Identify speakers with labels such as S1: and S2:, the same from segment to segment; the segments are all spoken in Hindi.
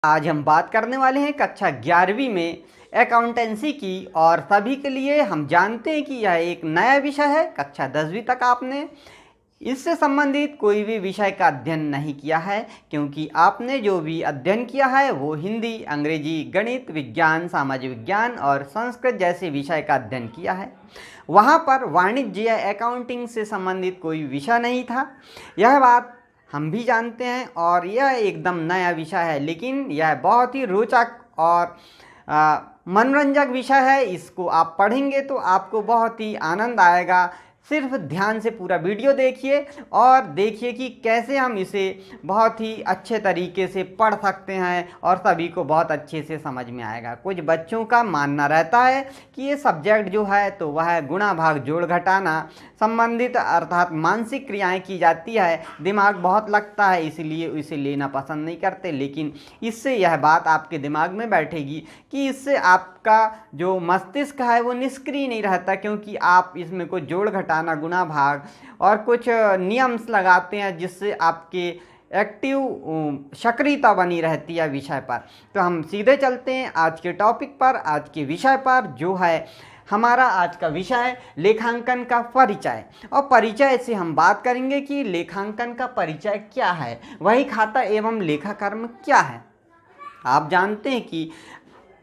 S1: आज हम बात करने वाले हैं कक्षा 11वीं में अकाउंटेंसी की। और सभी के लिए हम जानते हैं कि यह एक नया विषय है। कक्षा 10वीं तक आपने इससे संबंधित कोई भी विषय का अध्ययन नहीं किया है, क्योंकि आपने जो भी अध्ययन किया है वो हिंदी, अंग्रेजी, गणित, विज्ञान, सामाजिक विज्ञान और संस्कृत जैसे विषय का अध्ययन किया है। वहाँ पर वाणिज्य या अकाउंटिंग से संबंधित कोई विषय नहीं था। यह बात हम भी जानते हैं और यह एकदम नया विषय है, लेकिन यह बहुत ही रोचक और मनोरंजक विषय है। इसको आप पढ़ेंगे तो आपको बहुत ही आनंद आएगा। सिर्फ ध्यान से पूरा वीडियो देखिए और देखिए कि कैसे हम इसे बहुत ही अच्छे तरीके से पढ़ सकते हैं और सभी को बहुत अच्छे से समझ में आएगा। कुछ बच्चों का मानना रहता है कि ये सब्जेक्ट जो है तो वह गुणा भाग जोड़ घटाना संबंधित अर्थात मानसिक क्रियाएं की जाती है, दिमाग बहुत लगता है, इसलिए इसे लेना पसंद नहीं करते। लेकिन इससे यह बात आपके दिमाग में बैठेगी कि इससे आपका जो मस्तिष्क है वो निष्क्रिय नहीं रहता, क्योंकि आप इसमें कुछ जोड़ घटाना, गुणा भाग और कुछ नियम्स लगाते हैं, जिससे आपके एक्टिव सक्रियता बनी रहती है विषय पर। तो हम सीधे चलते हैं आज के टॉपिक पर, आज के विषय पर, जो है हमारा आज का विषय लेखांकन का परिचय। और परिचय से हम बात करेंगे कि लेखांकन का परिचय क्या है, वही खाता एवं लेखाकर्म क्या है। आप जानते हैं कि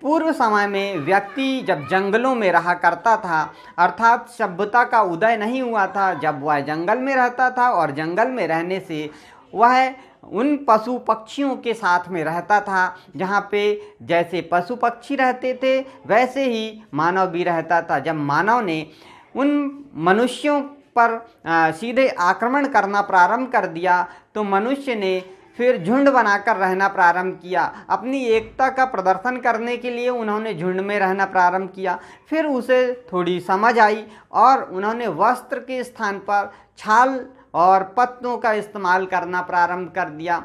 S1: पूर्व समय में व्यक्ति जब जंगलों में रहा करता था, अर्थात सभ्यता का उदय नहीं हुआ था, जब वह जंगल में रहता था और जंगल में रहने से वह उन पशु पक्षियों के साथ में रहता था। जहाँ पे जैसे पशु पक्षी रहते थे वैसे ही मानव भी रहता था। जब मानव ने उन मनुष्यों पर सीधे आक्रमण करना प्रारंभ कर दिया तो मनुष्य ने फिर झुंड बनाकर रहना प्रारंभ किया। अपनी एकता का प्रदर्शन करने के लिए उन्होंने झुंड में रहना प्रारंभ किया। फिर उसे थोड़ी समझ आई और उन्होंने वस्त्र के स्थान पर छाल और पत्तों का इस्तेमाल करना प्रारंभ कर दिया।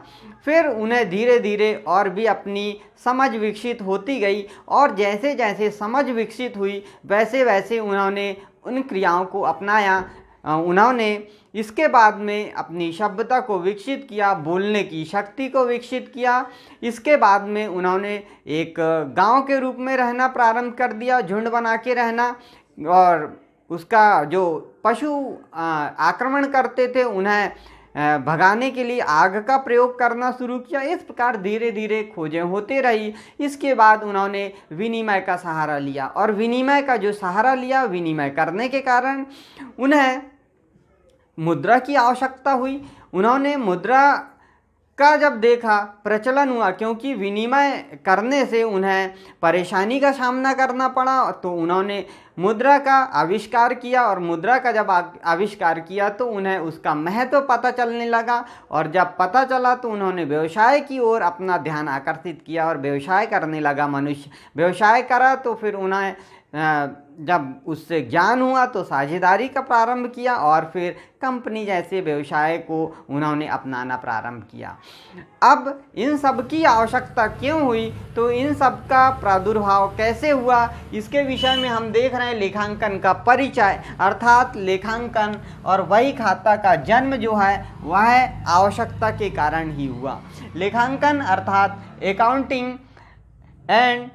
S1: फिर उन्हें धीरे धीरे और भी अपनी समझ विकसित होती गई और जैसे जैसे समझ विकसित हुई वैसे वैसे उन्होंने उन क्रियाओं को अपनाया। उन्होंने इसके बाद में अपनी सभ्यता को विकसित किया, बोलने की शक्ति को विकसित किया। इसके बाद में उन्होंने एक गांव के रूप में रहना प्रारंभ कर दिया, झुंड बना के रहना, और उसका जो पशु आक्रमण करते थे उन्हें भगाने के लिए आग का प्रयोग करना शुरू किया। इस प्रकार धीरे धीरे खोजें होते रही। इसके बाद उन्होंने विनिमय का सहारा लिया और विनिमय का जो सहारा लिया, विनिमय करने के कारण उन्हें मुद्रा की आवश्यकता हुई। उन्होंने मुद्रा का जब देखा प्रचलन हुआ, क्योंकि विनिमय करने से उन्हें परेशानी का सामना करना पड़ा, तो उन्होंने मुद्रा का आविष्कार किया। और मुद्रा का जब आविष्कार किया तो उन्हें उसका महत्व पता चलने लगा, और जब पता चला तो उन्होंने व्यवसाय की ओर अपना ध्यान आकर्षित किया और व्यवसाय करने लगा। मनुष्य व्यवसाय करा तो फिर उन्हें जब उससे ज्ञान हुआ तो साझेदारी का प्रारंभ किया और फिर कंपनी जैसे व्यवसाय को उन्होंने अपनाना प्रारंभ किया। अब इन सब की आवश्यकता क्यों हुई, तो इन सब का प्रादुर्भाव कैसे हुआ, इसके विषय में हम देख रहे हैं लेखांकन का परिचय। अर्थात लेखांकन और वही खाता का जन्म जो है वह आवश्यकता के कारण ही हुआ। लेखांकन अर्थात अकाउंटिंग एंड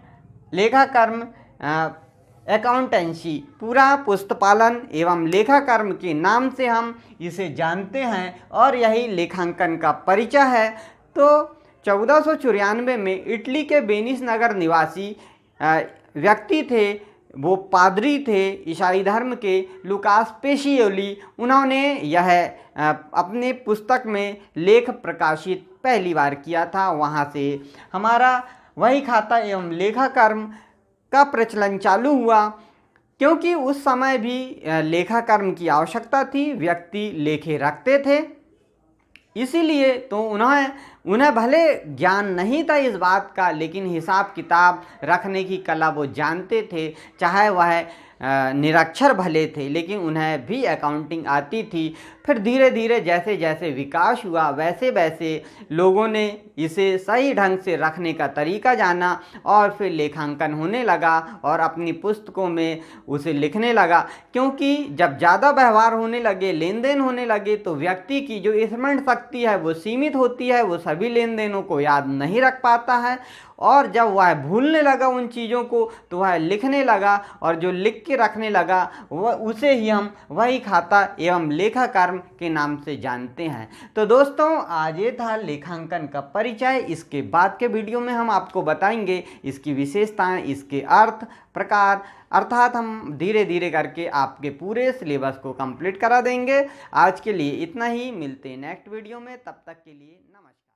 S1: लेखाकर्म, अकाउंटेंसी, पूरा पुस्तपालन एवं लेखाकर्म के नाम से हम इसे जानते हैं और यही लेखांकन का परिचय है। तो 1494 में इटली के वेनिस नगर निवासी व्यक्ति थे, वो पादरी थे ईसाई धर्म के, लुकास पेशियोली। उन्होंने यह अपने पुस्तक में लेख प्रकाशित पहली बार किया था। वहाँ से हमारा वही खाता एवं लेखाकर्म का प्रचलन चालू हुआ, क्योंकि उस समय भी लेखाकर्म की आवश्यकता थी, व्यक्ति लेखे रखते थे। इसीलिए तो उन्हें भले ज्ञान नहीं था इस बात का, लेकिन हिसाब किताब रखने की कला वो जानते थे। चाहे वह निरक्षर भले थे, लेकिन उन्हें भी अकाउंटिंग आती थी। फिर धीरे धीरे जैसे जैसे विकास हुआ वैसे वैसे लोगों ने इसे सही ढंग से रखने का तरीका जाना और फिर लेखांकन होने लगा और अपनी पुस्तकों में उसे लिखने लगा। क्योंकि जब ज़्यादा व्यवहार होने लगे, लेन देन होने लगे, तो व्यक्ति की जो स्मरण शक्ति है वो सीमित होती है, वो सभी सभी लेन देनों को याद नहीं रख पाता है, और जब वह भूलने लगा उन चीज़ों को तो वह लिखने लगा, और जो लिख के रखने लगा वह उसे ही हम वही खाता एवं लेखा कर्म के नाम से जानते हैं। तो दोस्तों, आज ये था लेखांकन का परिचय। इसके बाद के वीडियो में हम आपको बताएंगे इसकी विशेषताएं, इसके अर्थ, प्रकार, अर्थात हम धीरे धीरे करके आपके पूरे सिलेबस को कंप्लीट करा देंगे। आज के लिए इतना ही, मिलते हैं नेक्स्ट वीडियो में, तब तक के लिए नमस्कार।